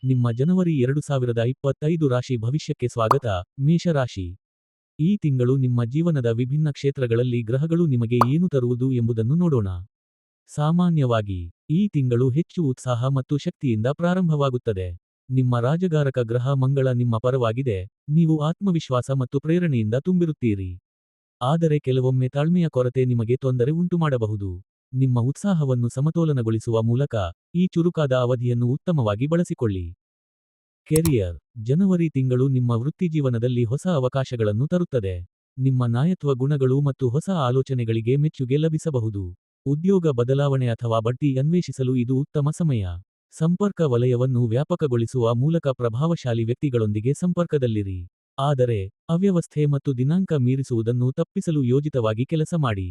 ನಿಮ್ಮ ಜನವರಿ 2025 ರಾಶಿ ಭವಿಷ್ಯಕ್ಕೆ ಸ್ವಾಗತ. ಮೇಷರಾಶಿ. ಈ ತಿಂಗಳು ನಿಮ್ಮ ಜೀವನದ ವಿಭಿನ್ನ ಕ್ಷೇತ್ರಗಳಲ್ಲಿ ಗ್ರಹಗಳು ನಿಮಗೆ ಏನು ತರುವುದು ಎಂಬುದನ್ನು ನೋಡೋಣ. ಸಾಮಾನ್ಯವಾಗಿ ಈ ತಿಂಗಳು ಹೆಚ್ಚು ಉತ್ಸಾಹ ಮತ್ತು ಶಕ್ತಿಯಿಂದ ಪ್ರಾರಂಭವಾಗುತ್ತದೆ. ನಿಮ್ಮ ರಾಜಗಾರಕ ಗ್ರಹ ಮಂಗಳ ನಿಮ್ಮ ಪರವಾಗಿದೆ, ನೀವು ಆತ್ಮವಿಶ್ವಾಸ ಮತ್ತು ಪ್ರೇರಣೆಯಿಂದ ತುಂಬಿರುತ್ತೀರಿ. ಆದರೆ ಕೆಲವೊಮ್ಮೆ ತಾಳ್ಮೆಯ ಕೊರತೆ ನಿಮಗೆ ತೊಂದರೆ ಉಂಟುಮಾಡಬಹುದು. ನಿಮ್ಮ ಉತ್ಸಾಹವನ್ನು ಸಮತೋಲನಗೊಳಿಸುವ ಮೂಲಕ ಈ ಚುರುಕಾದ ಅವಧಿಯನ್ನು ಉತ್ತಮವಾಗಿ ಬಳಸಿಕೊಳ್ಳಿ. ಕೆರಿಯರ್. ಜನವರಿ ತಿಂಗಳು ನಿಮ್ಮ ವೃತ್ತಿಜೀವನದಲ್ಲಿ ಹೊಸ ಅವಕಾಶಗಳನ್ನು ತರುತ್ತದೆ. ನಿಮ್ಮ ನಾಯತ್ವ ಗುಣಗಳು ಮತ್ತು ಹೊಸ ಆಲೋಚನೆಗಳಿಗೆ ಮೆಚ್ಚುಗೆ ಲಭಿಸಬಹುದು. ಉದ್ಯೋಗ ಬದಲಾವಣೆ ಅಥವಾ ಬಡ್ತಿ ಅನ್ವೇಷಿಸಲು ಇದು ಉತ್ತಮ ಸಮಯ. ಸಂಪರ್ಕ ವಲಯವನ್ನು ವ್ಯಾಪಕಗೊಳಿಸುವ ಮೂಲಕ ಪ್ರಭಾವಶಾಲಿ ವ್ಯಕ್ತಿಗಳೊಂದಿಗೆ ಸಂಪರ್ಕದಲ್ಲಿರಿ. ಆದರೆ ಅವ್ಯವಸ್ಥೆ ಮತ್ತು ದಿನಾಂಕ ಮೀರಿಸುವುದನ್ನು ತಪ್ಪಿಸಲು ಯೋಜಿತವಾಗಿ ಕೆಲಸ ಮಾಡಿ.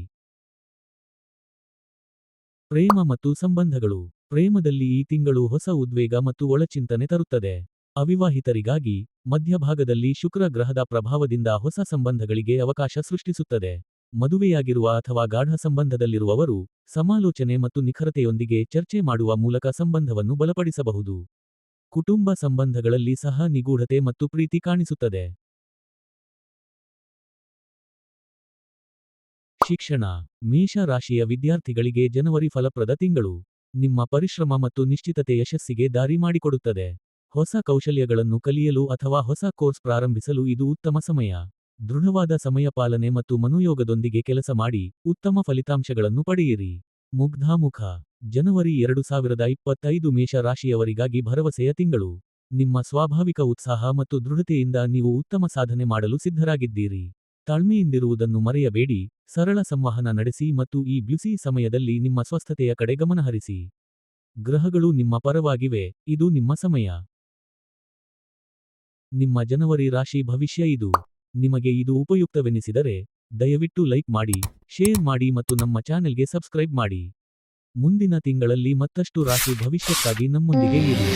ಪ್ರೇಮ ಮತ್ತು ಸಂಬಂಧಗಳು. ಪ್ರೇಮದಲ್ಲಿ ಈ ತಿಂಗಳು ಹೊಸ ಉದ್ವೇಗ ಮತ್ತು ಒಳಚಿಂತನೆ ತರುತ್ತದೆ. ಅವಿವಾಹಿತರಿಗಾಗಿ ಮಧ್ಯಭಾಗದಲ್ಲಿ ಶುಕ್ರ ಗ್ರಹದ ಪ್ರಭಾವದಿಂದ ಹೊಸ ಸಂಬಂಧಗಳಿಗೆ ಅವಕಾಶ ಸೃಷ್ಟಿಸುತ್ತದೆ. ಮದುವೆಯಾಗಿರುವ ಅಥವಾ ಗಾಢ ಸಂಬಂಧದಲ್ಲಿರುವವರು ಸಮಾಲೋಚನೆ ಮತ್ತು ನಿಖರತೆಯೊಂದಿಗೆ ಚರ್ಚೆ ಮಾಡುವ ಮೂಲಕ ಸಂಬಂಧವನ್ನು ಬಲಪಡಿಸಬಹುದು. ಕುಟುಂಬ ಸಂಬಂಧಗಳಲ್ಲಿ ಸಹ ನಿಗೂಢತೆ ಮತ್ತು ಪ್ರೀತಿ ಕಾಣಿಸುತ್ತದೆ. ಶಿಕ್ಷಣ. ಮೇಷ ರಾಶಿಯ ವಿದ್ಯಾರ್ಥಿಗಳಿಗೆ ಜನವರಿ ಫಲಪ್ರದ ತಿಂಗಳು. ನಿಮ್ಮ ಪರಿಶ್ರಮ ಮತ್ತು ನಿಶ್ಚಿತತೆ ಯಶಸ್ಸಿಗೆ ದಾರಿ ಮಾಡಿಕೊಡುತ್ತದೆ. ಹೊಸ ಕೌಶಲ್ಯಗಳನ್ನು ಕಲಿಯಲು ಅಥವಾ ಹೊಸ ಕೋರ್ಸ್ ಪ್ರಾರಂಭಿಸಲು ಇದು ಉತ್ತಮ ಸಮಯ. ದೃಢವಾದ ಸಮಯಪಾಲನೆ ಮತ್ತು ಮನೋಯೋಗದೊಂದಿಗೆ ಕೆಲಸ ಮಾಡಿ ಉತ್ತಮ ಫಲಿತಾಂಶಗಳನ್ನು ಪಡೆಯಿರಿ. ಮುಗ್ಧಾಮುಖ. ಜನವರಿ 2025 ಮೇಷ ರಾಶಿಯವರಿಗಾಗಿ ಭರವಸೆಯ ತಿಂಗಳು. ನಿಮ್ಮ ಸ್ವಾಭಾವಿಕ ಉತ್ಸಾಹ ಮತ್ತು ದೃಢತೆಯಿಂದ ನೀವು ಉತ್ತಮ ಸಾಧನೆ ಮಾಡಲು ಸಿದ್ಧರಾಗಿದ್ದೀರಿ. ತಾಳ್ಮೆಯಿಂದಿರುವುದನ್ನು ಮರೆಯಬೇಡಿ, ಸರಳ ಸಂವಹನ ನಡೆಸಿ ಮತ್ತು ಈ ಬ್ಯುಸಿ ಸಮಯದಲ್ಲಿ ನಿಮ್ಮ ಸ್ವಸ್ಥತೆಯ ಕಡೆ ಗಮನಹರಿಸಿ. ಗ್ರಹಗಳು ನಿಮ್ಮ ಪರವಾಗಿವೆ, ಇದು ನಿಮ್ಮ ಸಮಯ. ನಿಮ್ಮ ಜನವರಿ ರಾಶಿ ಭವಿಷ್ಯ ಇದು. ನಿಮಗೆ ಇದು ಉಪಯುಕ್ತವೆನಿಸಿದರೆ ದಯವಿಟ್ಟು ಲೈಕ್ ಮಾಡಿ, ಶೇರ್ ಮಾಡಿ ಮತ್ತು ನಮ್ಮ ಚಾನೆಲ್ಗೆ ಸಬ್ಸ್ಕ್ರೈಬ್ ಮಾಡಿ. ಮುಂದಿನ ತಿಂಗಳಲ್ಲಿ ಮತ್ತಷ್ಟು ರಾಶಿ ಭವಿಷ್ಯಕ್ಕಾಗಿ ನಮ್ಮೊಂದಿಗೆ ಇರಿ.